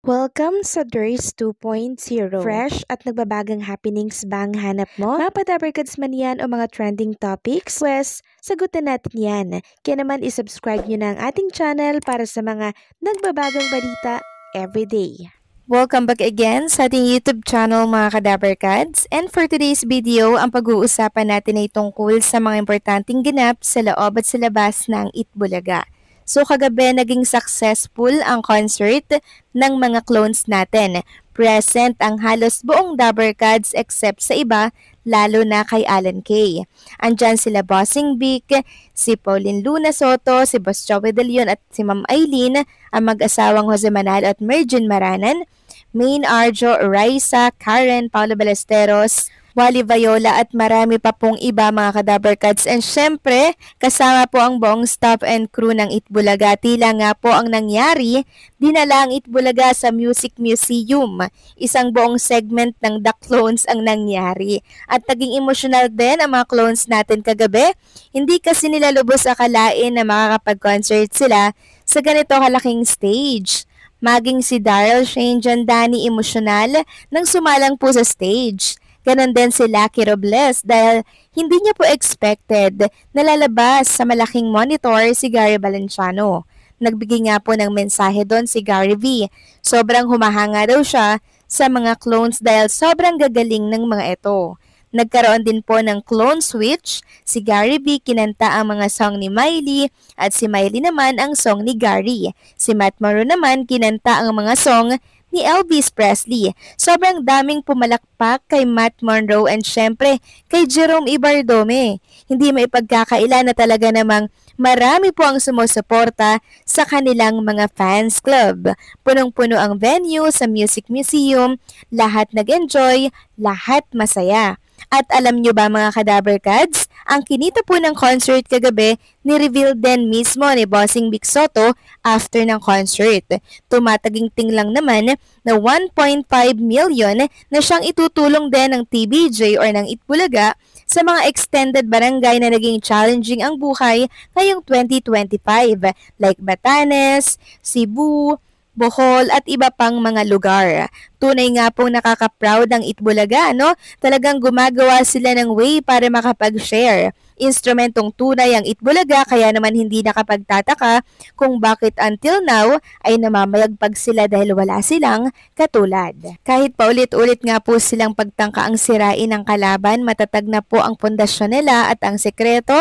Welcome sa Durs 2.0. Fresh at nagbabagang happenings ba ang hanap mo? Mga padabarkads man yan o mga trending topics? Pues, sagutan natin yan. Kaya naman isubscribe nyo na ang ating channel para sa mga nagbabagang balita everyday. Welcome back again sa ating YouTube channel mga kadabarkads. And for today's video, ang pag-uusapan natin ay tungkol sa mga importanteng ganap sa loob at sa labas ng Itbulaga. So kagabi naging successful ang concert ng mga clones natin. Present ang halos buong Dabarkads except sa iba, lalo na kay Alan K. Andyan sila Bossing Vic, si Pauline Luna Soto, si Boss Joey De Leon at si Ma'am Aileen, ang mag-asawang Jose Manalo at Merjin Maranan, Main Arjo, Raisa, Karen, Paolo Ballesteros, Wally Viola at marami pa pong iba mga kadabarkads. And syempre, kasama po ang buong staff and crew ng Itbulaga. Tila nga po ang nangyari, dinala ang Itbulaga sa Music Museum. Isang buong segment ng The Clones ang nangyari. At naging emotional din ang mga clones natin kagabi. Hindi kasi nila lubos akalain na makakapag-concert sila sa ganito kalaking stage. Maging si Daryl Shane John Danny emosyonal nang sumalang po sa stage. Ganon din si Lucky Robles dahil hindi niya po expected na lalabas sa malaking monitor si Gary Valenciano. Nagbigay nga po ng mensahe doon si Gary V. Sobrang humahanga daw siya sa mga clones dahil sobrang gagaling ng mga ito. Nagkaroon din po ng clone switch, si Gary V kinanta ang mga song ni Miley at si Miley naman ang song ni Gary. Si Matt Moro naman kinanta ang mga song ni Elvis Presley. Sobrang daming pumalakpak kay Matt Monroe and syempre kay Jerome Ibardome. Hindi maipagkakaila na talaga namang marami po ang sumusuporta sa kanilang mga fans club. Punong-puno ang venue sa Music Museum, lahat nag-enjoy, lahat masaya. At alam nyo ba mga kadabarkads, ang kinita po ng concert kagabi, ni-reveal din mismo ni Bossing Vic Soto after ng concert. Tumataginting lang naman na 1.5 million na siyang itutulong din ng TBJ or ng Itbulaga sa mga extended barangay na naging challenging ang buhay ngayong 2025 like Batanes, Cebu, Bohol at iba pang mga lugar. Tunay nga pong nakaka-proud ang Itbulaga, no? Talagang gumagawa sila ng way para makapag-share. Instrumentong tunay ang Itbulaga kaya naman hindi nakapagtataka kung bakit until now ay namamayagpag sila dahil wala silang katulad. Kahit paulit-ulit nga po silang pagtangka ang sirain ng kalaban, matatag na po ang pundasyon nila at ang sekreto,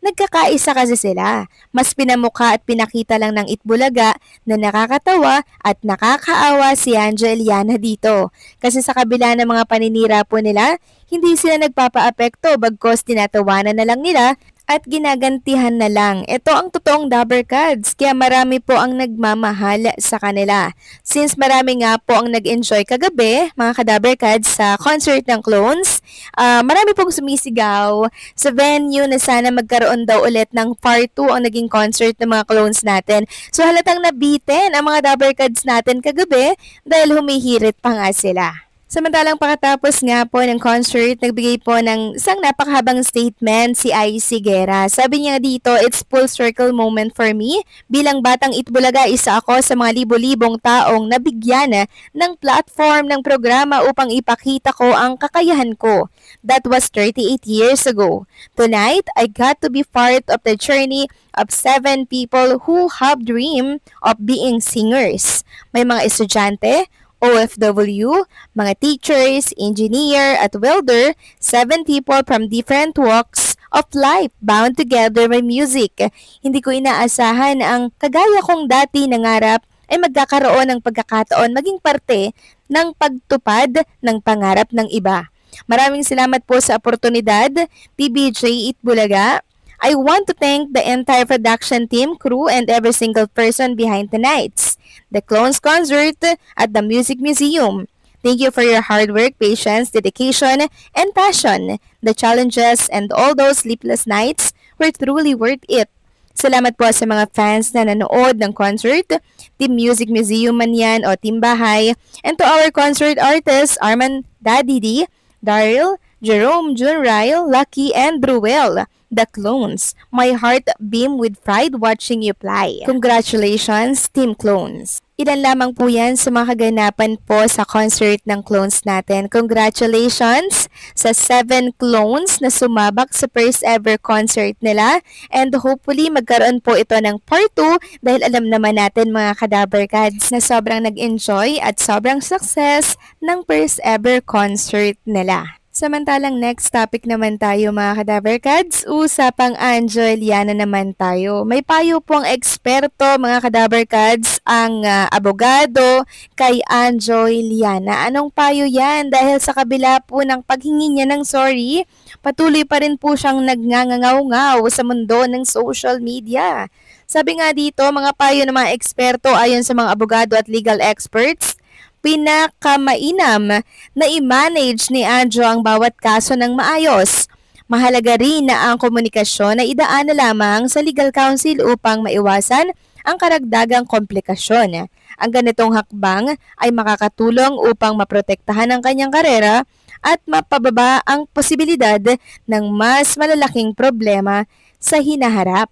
nagkakaisa kasi sila. Mas pinamukha at pinakita lang ng Itbulaga na nakakatawa at nakakaawa si Anja Eliana dito. Kasi sa kabila ng mga paninira po nila, hindi sila nagpapa-apekto bagkos tinatawanan na lang nila at ginagantihan na lang. Ito ang totoong Dabarkads, kaya marami po ang nagmamahal sa kanila. Since marami nga po ang nag-enjoy kagabi, mga Kadabarkads, sa concert ng clones, marami pong sumisigaw sa venue na sana magkaroon daw ulit ng part 2 ang naging concert ng mga clones natin. So halatang nabitin ang mga Dabarkads natin kagabi dahil humihirit pa nga sila. Samantalang pakatapos nga po ng concert, nagbigay po ng isang napakahabang statement si IC Guerra. Sabi niya dito, it's full circle moment for me. Bilang batang Itbulaga, isa ako sa mga libo-libong taong nabigyan ng platform ng programa upang ipakita ko ang kakayahan ko. That was 38 years ago. Tonight, I got to be part of the journey of 7 people who have dream of being singers. May mga estudyante, OFW, mga teachers, engineer at welder, 7 people from different walks of life bound together by music. Hindi ko inaasahan ang kagaya kong dati nangarap ay magkakaroon ng pagkakataon maging parte ng pagtupad ng pangarap ng iba. Maraming salamat po sa oportunidad, TBJ Itbulaga. I want to thank the entire production team, crew, and every single person behind tonight's The Clones Concert at the Music Museum. Thank you for your hard work, patience, dedication, and passion. The challenges and all those sleepless nights were truly worth it. Salamat po sa mga fans na nanood ng concert, Team Music Museum man yan o Team Bahay, and to our concert artists, Arman Daddy D, Daryl, Jerome, Jun Ryle, Lucky, and Bruel. The Clones. My heart beamed with pride watching you fly. Congratulations, Team Clones. Ilan lamang po yan sa mga kaganapan po sa concert ng clones natin. Congratulations sa 7 clones na sumabak sa first ever concert nila. And hopefully magkaroon po ito ng part 2 dahil alam naman natin mga Kadaver Gods na sobrang nag-enjoy at sobrang success ng first ever concert nila. Samantalang next topic naman tayo mga Kadaver Gods, usapang Anjo Eliana naman tayo. May payo po ang eksperto mga Kadaver Gods, ang abogado kay Anjo Eliana. Anong payo yan? Dahil sa kabila po ng paghingi niya ng sorry, patuloy pa rin po siyang nagngangaw-ngaw sa mundo ng social media. Sabi nga dito, mga payo ng mga eksperto ayon sa mga abogado at legal experts, pinakamainam na i-manage ni Anjo ang bawat kaso ng maayos. Mahalaga rin na ang komunikasyon ay idaan na lamang sa legal counsel upang maiwasan ang karagdagang komplikasyon. Ang ganitong hakbang ay makakatulong upang maprotektahan ang kanyang karera at mapababa ang posibilidad ng mas malalaking problema sa hinaharap.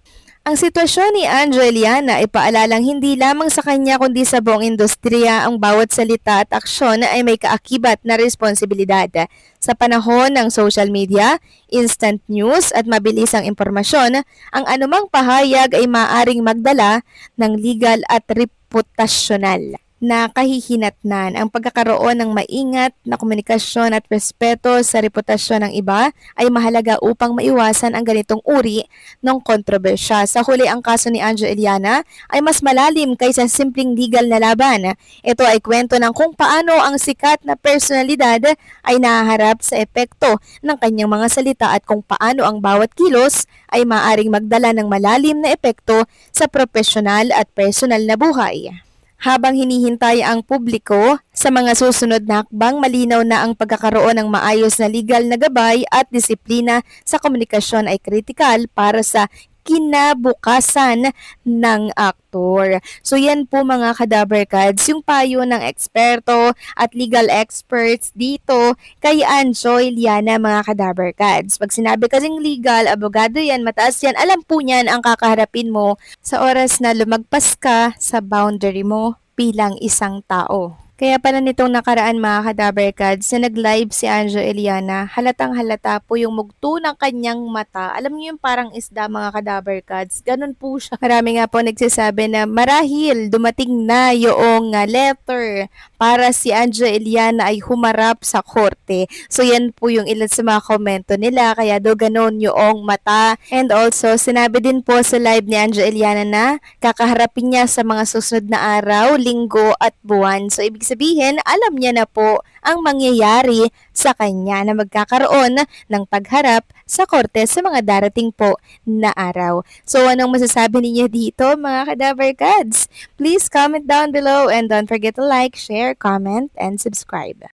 Ang sitwasyon ni Anjo Eliana ay paalalang hindi lamang sa kanya kundi sa buong industriya ang bawat salita at aksyon ay may kaakibat na responsibilidad. Sa panahon ng social media, instant news at mabilisang impormasyon, ang anumang pahayag ay maaaring magdala ng legal at reputasyonal na kahihinatnan. Ang pagkakaroon ng maingat na komunikasyon at respeto sa reputasyon ng iba ay mahalaga upang maiwasan ang ganitong uri ng kontrobersya. Sa huli, ang kaso ni Anjo Eliana ay mas malalim kaysa simpleng legal na laban. Ito ay kwento ng kung paano ang sikat na personalidad ay nahaharap sa epekto ng kanyang mga salita at kung paano ang bawat kilos ay maaaring magdala ng malalim na epekto sa profesional at personal na buhay. Habang hinihintay ang publiko sa mga susunod na hakbang, malinaw na ang pagkakaroon ng maayos na legal na gabay at disiplina sa komunikasyon ay kritikal para sa kinabukasan ng aktor. So yan po mga Kadaver Gods, yung payo ng eksperto at legal experts dito kay Anjo Eliana mga Kadaver Gods. Pag sinabi kasing legal, abogado yan, mataas yan, alam po niyan ang kakaharapin mo sa oras na lumagpas ka sa boundary mo bilang isang tao. Kaya pala nitong nakaraan mga Kadaver Gods na nag-live si Anjo Eliana, halatang halata po yung mugto ng kanyang mata. Alam niyo yung parang isda mga Kadaver Gods, ganun po siya. Marami nga po nagsasabi na marahil dumating na yung letter para si Anjo Eliana ay humarap sa korte. So yan po yung ilan sa mga komento nila, kaya do ganun yung mata. And also sinabi din po sa live ni Anjo Eliana na kakaharapin niya sa mga susunod na araw, linggo at buwan. So ibig sabihin, alam niya na po ang mangyayari sa kanya na magkakaroon ng pagharap sa korte sa mga darating po na araw. So anong masasabi ninyo dito mga Kadaver Gods? Please comment down below and don't forget to like, share, comment, and subscribe.